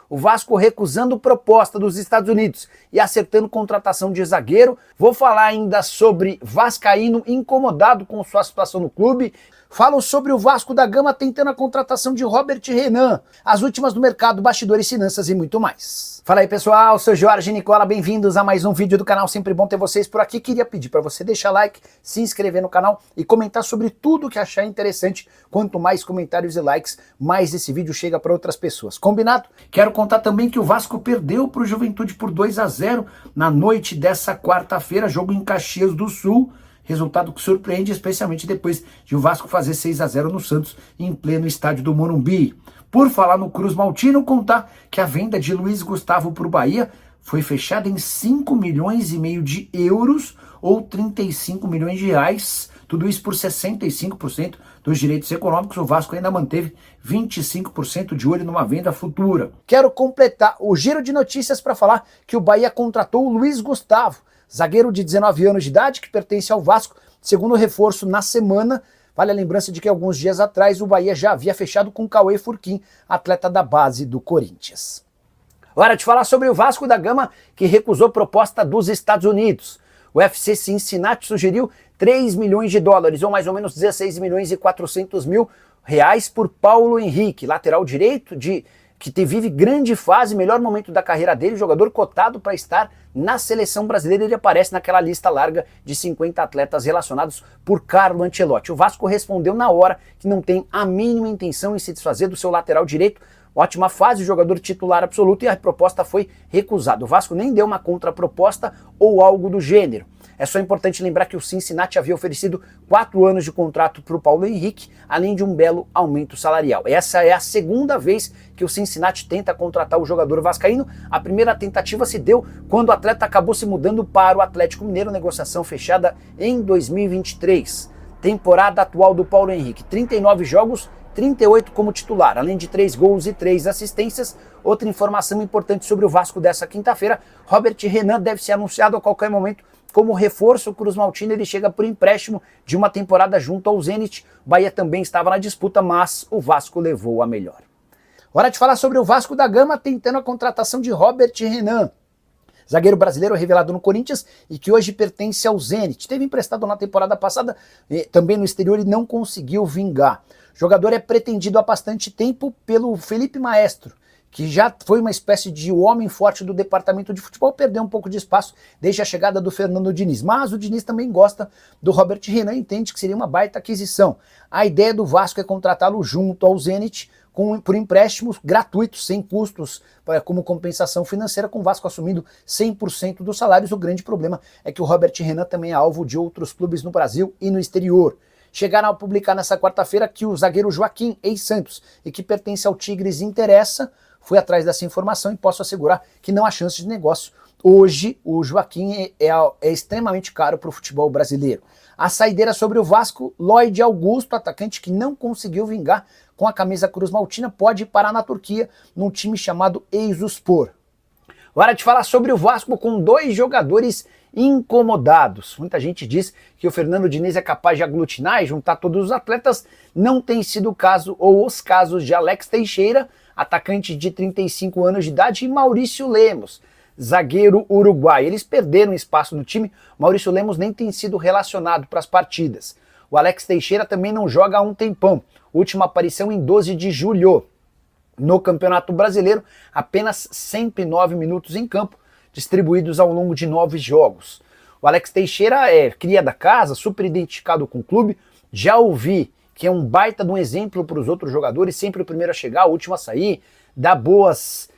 o Vasco recusando proposta dos Estados Unidos e acertando contratação de zagueiro. Vou falar ainda sobre vascaíno incomodado com sua situação no clube. Falo sobre o Vasco da Gama tentando a contratação de Robert Renan, as últimas do mercado, bastidores, finanças e muito mais. Fala aí pessoal, sou Jorge Nicola, bem-vindos a mais um vídeo do canal, sempre bom ter vocês por aqui. Queria pedir para você deixar like, se inscrever no canal e comentar sobre tudo que achar interessante. Quanto mais comentários e likes, mais esse vídeo chega para outras pessoas. Combinado? Quero contar também que o Vasco perdeu para o Juventude por 2-0 na noite dessa quarta-feira, jogo em Caxias do Sul. Resultado que surpreende, especialmente depois de o Vasco fazer 6-0 no Santos, em pleno estádio do Morumbi. Por falar no Cruz Maltino, contar que a venda de Luiz Gustavo para o Bahia foi fechada em 5,5 milhões de euros, ou 35 milhões de reais, tudo isso por 65% dos direitos econômicos. O Vasco ainda manteve 25% de olho numa venda futura. Quero completar o giro de notícias para falar que o Bahia contratou o Luiz Gustavo, zagueiro de 19 anos de idade, que pertence ao Vasco, segundo reforço na semana. Vale a lembrança de que alguns dias atrás o Bahia já havia fechado com Cauê Furquim, atleta da base do Corinthians. Hora de falar sobre o Vasco da Gama, que recusou proposta dos Estados Unidos. O FC Cincinnati sugeriu 3 milhões de dólares, ou mais ou menos 16 milhões e 400 mil reais por Paulo Henrique, lateral direito que vive grande fase, melhor momento da carreira dele, jogador cotado para estar na seleção brasileira. Ele aparece naquela lista larga de 50 atletas relacionados por Carlo Ancelotti. O Vasco respondeu na hora que não tem a mínima intenção em se desfazer do seu lateral direito. Ótima fase, jogador titular absoluto, e a proposta foi recusada. O Vasco nem deu uma contraproposta ou algo do gênero. É só importante lembrar que o Cincinnati havia oferecido 4 anos de contrato para o Paulo Henrique, além de um belo aumento salarial. Essa é a segunda vez que o Cincinnati tenta contratar o jogador vascaíno. A primeira tentativa se deu quando o atleta acabou se mudando para o Atlético Mineiro, negociação fechada em 2023. Temporada atual do Paulo Henrique, 39 jogos, 38 como titular, além de 3 gols e 3 assistências. Outra informação importante sobre o Vasco dessa quinta-feira: Robert Renan deve ser anunciado a qualquer momento como reforço. O Cruz Maltino, ele chega por empréstimo de uma temporada junto ao Zenit. O Bahia também estava na disputa, mas o Vasco levou a melhor. Hora de falar sobre o Vasco da Gama tentando a contratação de Robert Renan, zagueiro brasileiro revelado no Corinthians e que hoje pertence ao Zenit. Teve emprestado na temporada passada, também no exterior, e não conseguiu vingar. O jogador é pretendido há bastante tempo pelo Felipe Maestro, que já foi uma espécie de homem forte do departamento de futebol, perdeu um pouco de espaço desde a chegada do Fernando Diniz. Mas o Diniz também gosta do Robert Renan e entende que seria uma baita aquisição. A ideia do Vasco é contratá-lo junto ao Zenit por empréstimos gratuitos, sem custos, como compensação financeira, com o Vasco assumindo 100% dos salários. O grande problema é que o Robert Renan também é alvo de outros clubes no Brasil e no exterior. Chegaram a publicar nessa quarta-feira que o zagueiro Joaquim, ex-Santos, e que pertence ao Tigres, interessa. Fui atrás dessa informação e posso assegurar que não há chance de negócio. Hoje, o Joaquim é extremamente caro para o futebol brasileiro. A saideira sobre o Vasco: Lloyd Augusto, atacante que não conseguiu vingar com a camisa Cruz Maltina, pode parar na Turquia, num time chamado Eyüpspor. Hora de falar sobre o Vasco com 2 jogadores incomodados. Muita gente diz que o Fernando Diniz é capaz de aglutinar e juntar todos os atletas. Não tem sido o caso, ou os casos, de Alex Teixeira, atacante de 35 anos de idade, e Maurício Lemos, zagueiro uruguaio. Eles perderam espaço no time. Maurício Lemos nem tem sido relacionado para as partidas. O Alex Teixeira também não joga há um tempão. Última aparição em 12 de julho. No Campeonato Brasileiro, apenas 109 minutos em campo, distribuídos ao longo de 9 jogos. O Alex Teixeira é cria da casa, super identificado com o clube. Já ouvi que é um baita de um exemplo para os outros jogadores, sempre o primeiro a chegar, o último a sair, dá bons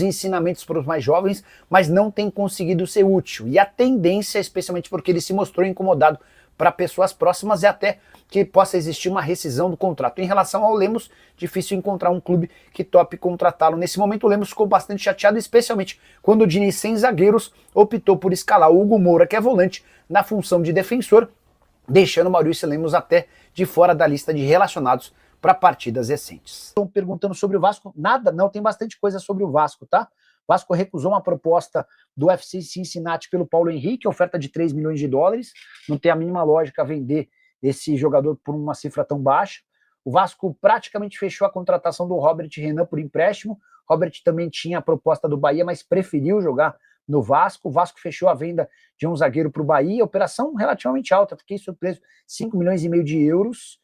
ensinamentos para os mais jovens, mas não tem conseguido ser útil. E a tendência, especialmente porque ele se mostrou incomodado para pessoas próximas, é até que possa existir uma rescisão do contrato. Em relação ao Lemos, difícil encontrar um clube que tope contratá-lo. Nesse momento o Lemos ficou bastante chateado, especialmente quando o Diniz, sem zagueiros, optou por escalar o Hugo Moura, que é volante, na função de defensor, deixando o Maurício Lemos até de fora da lista de relacionados para partidas recentes. Estão perguntando sobre o Vasco? Nada, não, tem bastante coisa sobre o Vasco, tá? O Vasco recusou uma proposta do FC Cincinnati pelo Paulo Henrique, oferta de 3 milhões de dólares. Não tem a mínima lógica vender esse jogador por uma cifra tão baixa. O Vasco praticamente fechou a contratação do Robert Renan por empréstimo. Robert também tinha a proposta do Bahia, mas preferiu jogar no Vasco. O Vasco fechou a venda de um zagueiro para o Bahia, operação relativamente alta, fiquei surpreso, 5,5 milhões de euros.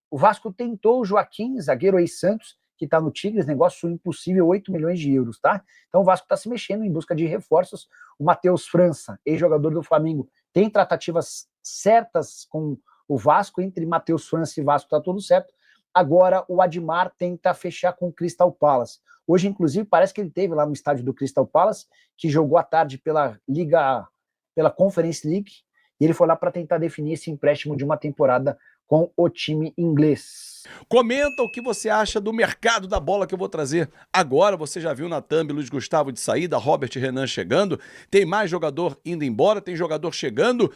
O Vasco tentou o Joaquim, zagueiro ex-Santos, que está no Tigres, negócio impossível, 8 milhões de euros, tá? Então o Vasco está se mexendo em busca de reforços. O Matheus França, ex-jogador do Flamengo, tem tratativas certas com o Vasco, entre Matheus França e Vasco está tudo certo. Agora o Admar tenta fechar com o Crystal Palace. Hoje, inclusive, parece que ele esteve lá no estádio do Crystal Palace, que jogou à tarde pela Conference League, e ele foi lá para tentar definir esse empréstimo de uma temporada com o time inglês. Comenta o que você acha do mercado da bola que eu vou trazer agora. Você já viu na thumb Luiz Gustavo de saída, Robert Renan chegando, tem mais jogador indo embora, tem jogador chegando.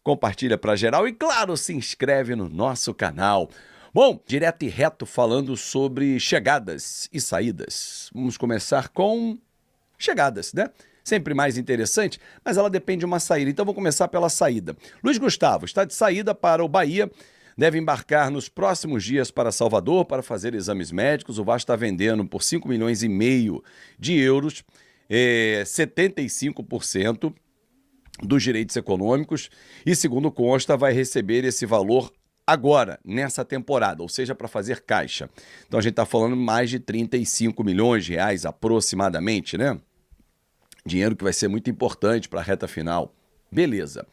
Compartilha para geral e, claro, se inscreve no nosso canal. Bom, direto e reto falando sobre chegadas e saídas. Vamos começar com chegadas, né? Sempre mais interessante, mas ela depende de uma saída. Então vou começar pela saída. Luiz Gustavo está de saída para o Bahia, deve embarcar nos próximos dias para Salvador para fazer exames médicos. O Vasco está vendendo por 5,5 milhões de euros, 75% dos direitos econômicos, e segundo consta vai receber esse valor agora, nessa temporada, ou seja, para fazer caixa. Então a gente está falando mais de 35 milhões de reais aproximadamente, né? Dinheiro que vai ser muito importante para a reta final. Beleza.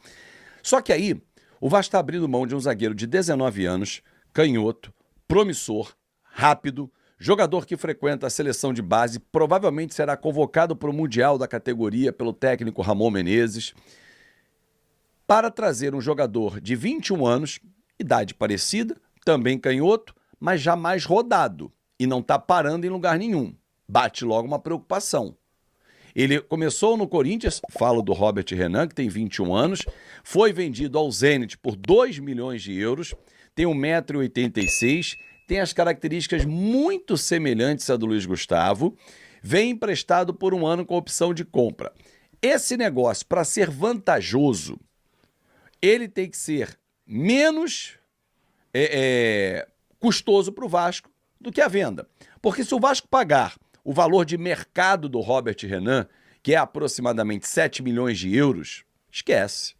Só que aí, o Vasco está abrindo mão de um zagueiro de 19 anos, canhoto, promissor, rápido, jogador que frequenta a seleção de base, provavelmente será convocado para o Mundial da categoria pelo técnico Ramon Menezes, para trazer um jogador de 21 anos, idade parecida, também canhoto, mas já mais rodado e não está parando em lugar nenhum. Bate logo uma preocupação. Ele começou no Corinthians, falo do Robert Renan, que tem 21 anos, foi vendido ao Zenit por 2 milhões de euros, tem 1,86 m, tem as características muito semelhantes à do Luiz Gustavo, vem emprestado por um ano com opção de compra. Esse negócio, para ser vantajoso, ele tem que ser menos custoso para o Vasco do que a venda. Porque se o Vasco pagar o valor de mercado do Robert Renan, que é aproximadamente 7 milhões de euros, esquece.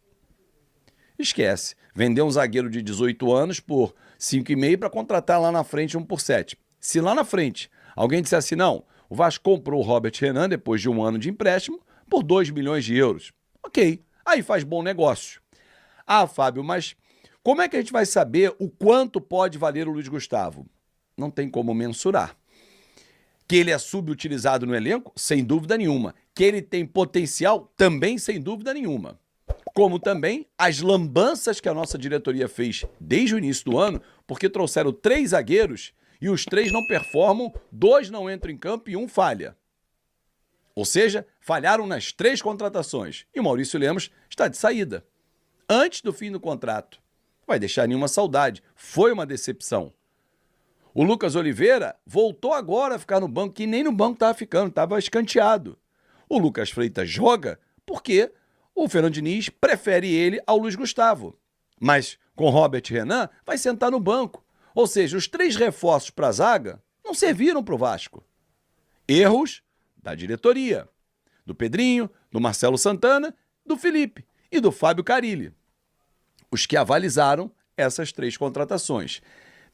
Esquece. Vender um zagueiro de 18 anos por 5,5 para contratar lá na frente um por 7. Se lá na frente alguém disser assim, não, o Vasco comprou o Robert Renan depois de um ano de empréstimo por 2 milhões de euros. Ok, aí faz bom negócio. Ah, Fábio, mas como é que a gente vai saber o quanto pode valer o Luiz Gustavo? Não tem como mensurar. Que ele é subutilizado no elenco? Sem dúvida nenhuma. Que ele tem potencial? Também sem dúvida nenhuma. Como também as lambanças que a nossa diretoria fez desde o início do ano, porque trouxeram 3 zagueiros e os 3 não performam, 2 não entram em campo e 1 falha. Ou seja, falharam nas 3 contratações. E o Maurício Lemos está de saída. Antes do fim do contrato. Vai deixar nenhuma saudade. Foi uma decepção. O Lucas Oliveira voltou agora a ficar no banco, que nem no banco estava ficando, estava escanteado. O Lucas Freitas joga porque o Fernando Diniz prefere ele ao Luiz Gustavo. Mas com Robert Renan vai sentar no banco. Ou seja, os 3 reforços para a zaga não serviram para o Vasco. Erros da diretoria. Do Pedrinho, do Marcelo Santana, do Felipe e do Fábio Carilli. Os que avalizaram essas 3 contratações.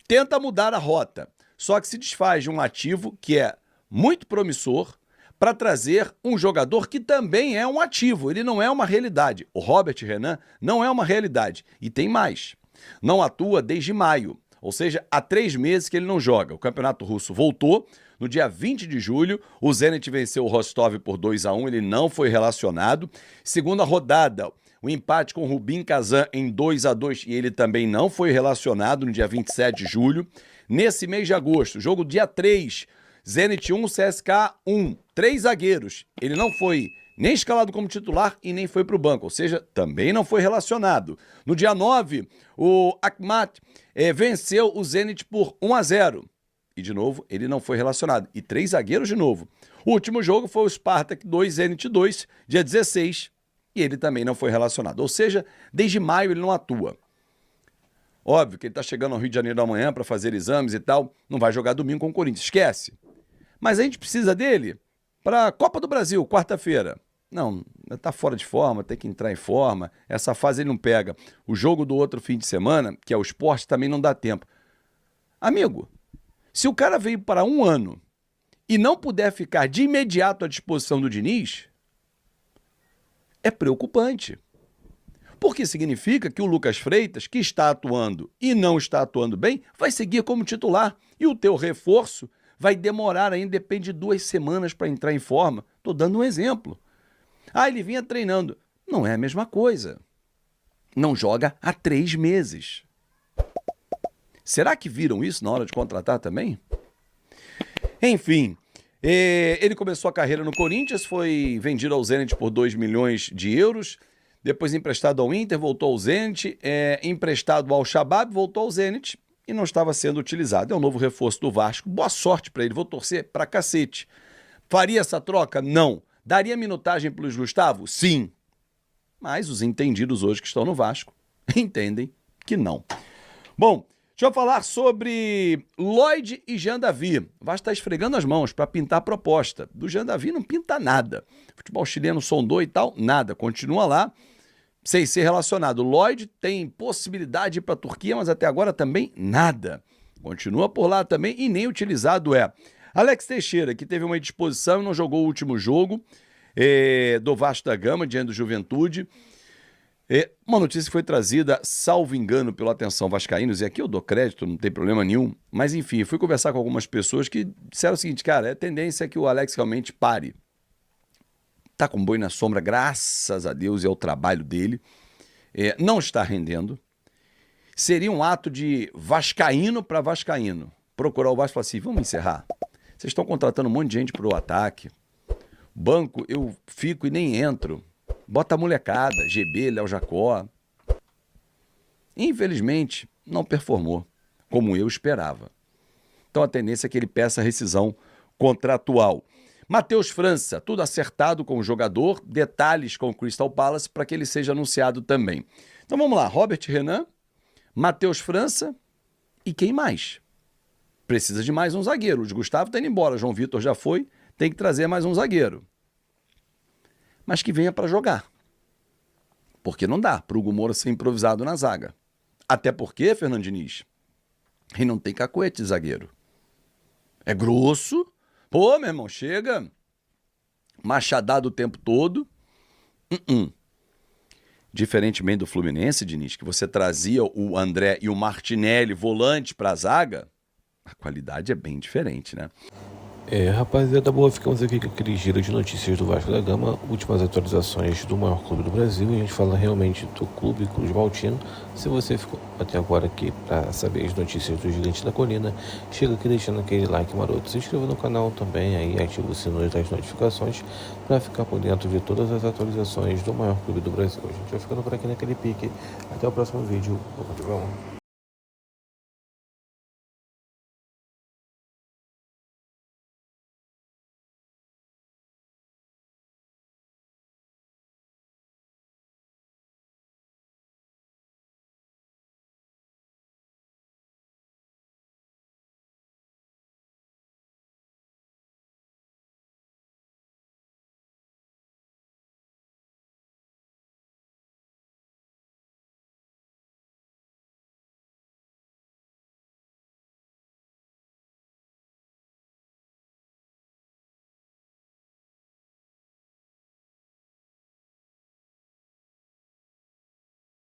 Tenta mudar a rota, só que se desfaz de um ativo que é muito promissor para trazer um jogador que também é um ativo, ele não é uma realidade. O Robert Renan não é uma realidade. E tem mais, não atua desde maio, ou seja, há 3 meses que ele não joga. O Campeonato Russo voltou, no dia 20 de julho, o Zenit venceu o Rostov por 2-1, ele não foi relacionado. Segunda rodada, o empate com o Rubin Kazan em 2-2 e ele também não foi relacionado no dia 27 de julho. Nesse mês de agosto, jogo dia 3, Zenit 1, CSKA 1, 3 zagueiros. Ele não foi nem escalado como titular e nem foi para o banco, ou seja, também não foi relacionado. No dia 9, o Akhmat venceu o Zenit por 1-0. E, de novo, ele não foi relacionado. E 3 zagueiros de novo. O último jogo foi o Spartak 2, Zenit 2, dia 16. E ele também não foi relacionado. Ou seja, desde maio ele não atua. Óbvio que ele está chegando ao Rio de Janeiro amanhã para fazer exames e tal. Não vai jogar domingo com o Corinthians. Esquece. Mas a gente precisa dele para a Copa do Brasil, quarta-feira. Não, tá fora de forma, tem que entrar em forma. Essa fase ele não pega. O jogo do outro fim de semana, que é o Sport, também não dá tempo. Amigo, se o cara veio para 1 ano e não puder ficar de imediato à disposição do Diniz, é preocupante. Porque significa que o Lucas Freitas, que está atuando e não está atuando bem, vai seguir como titular. E o teu reforço vai demorar ainda, depende de 2 semanas para entrar em forma. Estou dando um exemplo. Ele vinha treinando. Não é a mesma coisa. Não joga há 3 meses. Será que viram isso na hora de contratar também? Enfim, ele começou a carreira no Corinthians, foi vendido ao Zenit por 2 milhões de euros, depois emprestado ao Inter, voltou ao Zenit, emprestado ao Shabab, voltou ao Zenit e não estava sendo utilizado. É um novo reforço do Vasco. Boa sorte para ele, vou torcer pra cacete. Faria essa troca? Não. Daria minutagem pro Luiz Gustavo? Sim. Mas os entendidos hoje que estão no Vasco entendem que não. Bom, deixa eu falar sobre Lloyd e Jean Davi. O Vasco está esfregando as mãos para pintar a proposta. Do Jean Davi não pinta nada. O futebol chileno sondou e tal, nada. Continua lá, sem ser relacionado. Lloyd tem possibilidade de ir para a Turquia, mas até agora também nada. Continua por lá também e nem utilizado é. Alex Teixeira, que teve uma indisposição e não jogou o último jogo do Vasco da Gama, diante do Juventude. Uma notícia que foi trazida, salvo engano, pelo Atenção Vascaínos, e aqui eu dou crédito, não tem problema nenhum, mas enfim, fui conversar com algumas pessoas que disseram o seguinte, cara, a tendência é que o Alex realmente pare. Tá com boi na sombra, graças a Deus, é o trabalho dele, não está rendendo. Seria um ato de vascaíno para vascaíno, procurar o Vasco e falar assim, vamos encerrar. Vocês estão contratando um monte de gente para o ataque, banco eu fico e nem entro. Bota a molecada, GB, Léo Jacó. Infelizmente, não performou, como eu esperava. Então a tendência é que ele peça rescisão contratual. Matheus França, tudo acertado com o jogador, detalhes com o Crystal Palace para que ele seja anunciado também. Então vamos lá, Robert Renan, Matheus França e quem mais? Precisa de mais um zagueiro. O Gustavo está indo embora, João Vitor já foi, tem que trazer mais um zagueiro. Mas que venha para jogar. Porque não dá para o Hugo Moura ser improvisado na zaga. Até porque, Fernando Diniz, ele não tem cacuete de zagueiro. É grosso. Pô, meu irmão, chega. Machadado o tempo todo. Diferentemente do Fluminense, Diniz, que você trazia o André e o Martinelli volante para a zaga, a qualidade é bem diferente, né? Rapaziada boa, ficamos aqui com aquele giro de notícias do Vasco da Gama, últimas atualizações do maior clube do Brasil, e a gente fala realmente do clube Cruz Maltino. Se você ficou até agora aqui para saber as notícias do Gigante da Colina, chega aqui deixando aquele like maroto, se inscreva no canal também, aí ativa o sino das notificações para ficar por dentro de todas as atualizações do maior clube do Brasil. A gente vai ficando por aqui naquele pique, até o próximo vídeo, vamos.